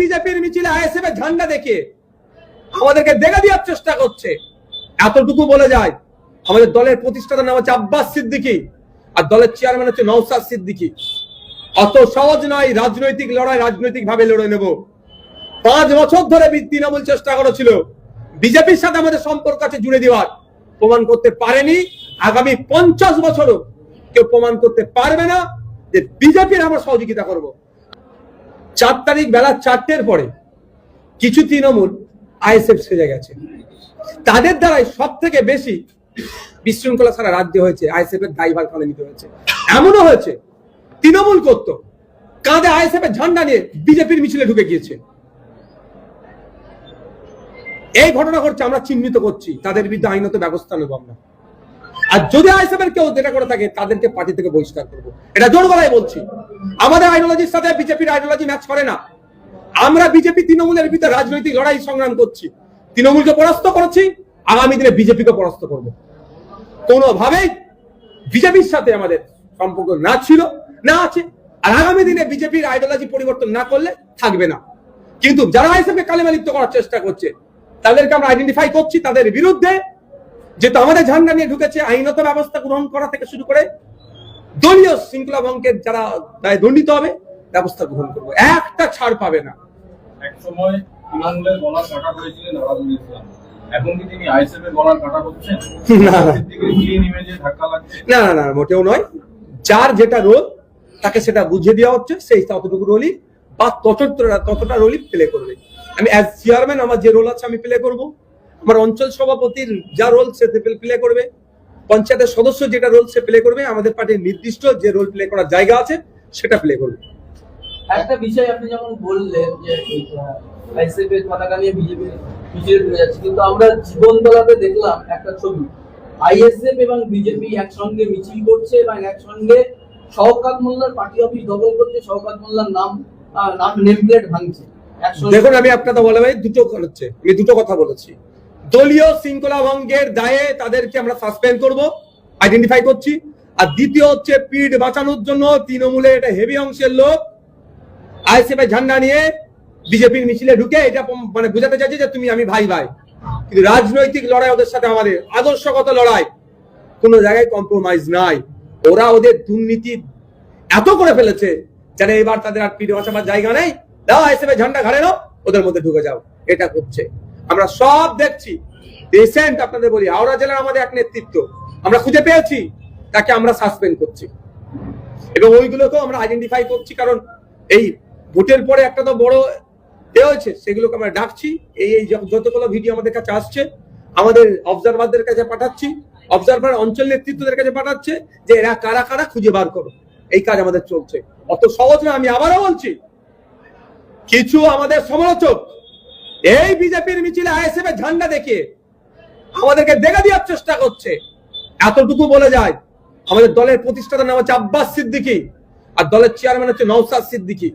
বিজেপির মিছিলে আইএসএফ এর ঝান্ডা দেখে আমাদেরকে দেখা দেওয়ার চেষ্টা করছে। এতটুকু বলে যায়, আমাদের দলের প্রতিষ্ঠাতার নাম হচ্ছে আব্বাস সিদ্দিকী আর দলের চেয়ারম্যান হচ্ছে নওশাদ সিদ্দিকী। অত সহজ নয় রাজনৈতিক লড়াই রাজনৈতিক ভাবে লড়ে নেব। 5 বছর ধরে তৃণমূল চেষ্টা করেছিল বিজেপির সাথে আমাদের সম্পর্ক আছে জুড়ে দেওয়ার, প্রমাণ করতে পারেনি। আগামী 50 বছরও কেউ প্রমাণ করতে পারবে না যে বিজেপির আমরা সহযোগিতা করব। 4 তারিখ বেলা 4টের পরে কিছু তৃণমূল আইএসএফ সেজে গেছে, তাদের দ্বারাই সব থেকে বেশি বিশৃঙ্খলা সারা রাজ্যে হয়েছে। আইএসএফ এর দায়ভার কাঁধে নিতে হয়েছে। এমনও হয়েছে তৃণমূল করত কাঁধে আইএসএফ এর ঝান্ডা নিয়ে বিজেপির মিছিলে ঢুকে গিয়েছে। এই ঘটনা ঘটছে, আমরা চিহ্নিত করছি, তাদের বিরুদ্ধে আইনত ব্যবস্থা নেব আমরা। আর যদি আইএসএফ এর কেউ যেটা করে থাকে তাদেরকে পার্টি থেকে বহিষ্কার করব, এটা জোর গলায় বলছি। আমাদের আইডিওলজির সাথে বিজেপির আইডিওলজি ম্যাচ করে না। আমরা বিজেপি তৃণমূলের বিরুদ্ধে রাজনৈতিক লড়াই সংগ্রাম করছি, তৃণমূলকে পরাস্ত করেছি, আগামী দিনে বিজেপিকে পরাস্ত করব। কোনোভাবেই বিজেপির সাথে আমাদের সম্পর্ক না ছিল না আছে, আর আগামী দিনে বিজেপির আইডিওলজি পরিবর্তন না করলে থাকবে না। কিন্তু যারা আইএসএফকে কালেমা লিপ্ত করার চেষ্টা করছে তাদেরকে আমরা আইডেন্টিফাই করছি, তাদের বিরুদ্ধে যেহেতু আমাদের ঝান্ডা নিয়ে ঢুকেছে আইনত ব্যবস্থা গ্রহণ করা থেকে শুরু করে দলীয় শৃঙ্খলা ভঙ্গের যারা দায় দণ্ডিত হবে ব্যবস্থা গ্রহণ করবো, একটা ছাড় পাবে না। এক সময় তৃণমূলের গলা কাটা করেছিলেন আরাদুল ইসলাম, এখন কি তিনি আইএসএফ এর গলা কাটা করছেন? না না না, মোটেও নয়। যার যেটা রোল তাকে সেটা বুঝিয়ে দেওয়া হচ্ছে, সেই ততটুকু রোলই বা ততটা রোলই প্লে করবে। আমি অ্যাজ চেয়ারম্যান আমার যে রোল আছে আমি প্লে করব, আমার অঞ্চল সভাপতির যা রোল সে প্লে করবে, পঞ্চায়েতের সদস্য যেটা রোল সে প্লে করবে, আমাদের পার্টির নির্দিষ্ট যে রোল প্লে করার জায়গা আছে সেটা প্লে করবে। একটা বিষয় আপনি যেমন বললেন যে আইএসএফ এর পতাকা নিয়ে বিজেপি মিছিলে ঢুকে যাচ্ছে, কিন্তু আমরা জীবনতলাতে দেখলাম একটা ছবি, আইএসএফ এবং বিজেপি একসঙ্গে মিছিল করছে এবং একসঙ্গে শওকত মোল্লার পার্টি অফিস দখল করছে, শওকত মোল্লার নাম নেম প্লেট ভাঙছে। দেখুন, আমি আপনাদের বলে ভাই দুটো কথা বলেছি। দলীয় শৃঙ্খলা ভঙ্গের দায়ে তাদেরকে আমরা সাসপেন্ড করব, আইডেন্টিফাই করছি। আর দ্বিতীয় হচ্ছে পিঠ বাঁচানোর জন্য তৃণমূলের এটা হেভি অংশের লোক আইএসএফ এর ঝান্ডা নিয়ে বিজেপির মিছিলে ঢুকে এটা মানে বোঝাতে চাইছে যে তুমি আমি ভাই ভাই। কিন্তু রাজনৈতিক লড়াই ওদের সাথে আমাদের আদর্শগত লড়াই, কোনো জায়গায় কম্প্রোমাইজ নাই। ওরা ওদের দুর্নীতি এত করে ফেলেছে যারা এবার তাদের আর পিঠ বাঁচাবার জায়গা নেই, দাও আইএসএফ এর ঝান্ডা ঘাড়ে নাও, ওদের মধ্যে ঢুকে যাও, এটা করছে। আমরা সব দেখছি। রিসেন্ট আপনাদের বলি, হাওড়া জেলার আমাদের এক নেতৃত্ব আমরা খুঁজে পেয়েছি, তাকে আমরা সাসপেন্ড করছি এবং ওইগুলোকেও আমরা আইডেন্টিফাই করছি। কারণ এই ভোটের পরে একটা তো বড় হয়েছে, সেগুলোকে আমরা ডাকছি। এই যতগুলো ভিডিও আমাদের কাছে আসছে আমাদের অবজারভারদের কাছে পাঠাচ্ছি, অবজারভার অঞ্চল নেতৃত্বদের কাছে পাঠাচ্ছে যে এরা কারা কারা খুঁজে বার করো। এই কাজ আমাদের চলছে, অত সহজ না। আমি আবারও বলছি, কিছু আমাদের সমালোচক এই বিজেপির মিছিলে আইএসএফ এর ঝান্ডা দেখে আমাদেরকে দেখা দেওয়ার চেষ্টা করছে। এতটুকু বলে যায়, আমাদের দলের প্রতিষ্ঠাতার নাম হচ্ছে আব্বাস সিদ্দিকী আর দলের চেয়ারম্যান হচ্ছে নওশাদ সিদ্দিকী।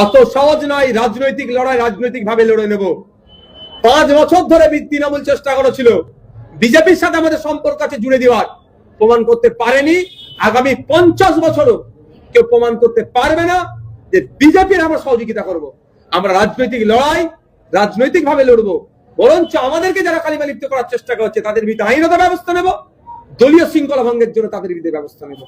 অত সহজ নয় রাজনৈতিক লড়াই রাজনৈতিক ভাবে লড়ে নেব। 5 বছর ধরে তৃণমূল চেষ্টা করেছিল বিজেপির সাথে আমাদের সম্পর্ক আছে জুড়ে দেওয়ার, প্রমাণ করতে পারেনি। আগামী 50 বছরও কেউ প্রমাণ করতে পারবে না যে বিজেপির আমরা সহযোগিতা করব। আমরা রাজনৈতিক লড়াই রাজনৈতিক ভাবে লড়বো, বরঞ্চ আমাদেরকে যারা কালিমা লিপ্ত করার চেষ্টা করছে তাদের বিরুদ্ধে আইনত ব্যবস্থা নেব, দলীয় শৃঙ্খলা ভঙ্গের জন্য তাদের বিরুদ্ধে ব্যবস্থা নেব।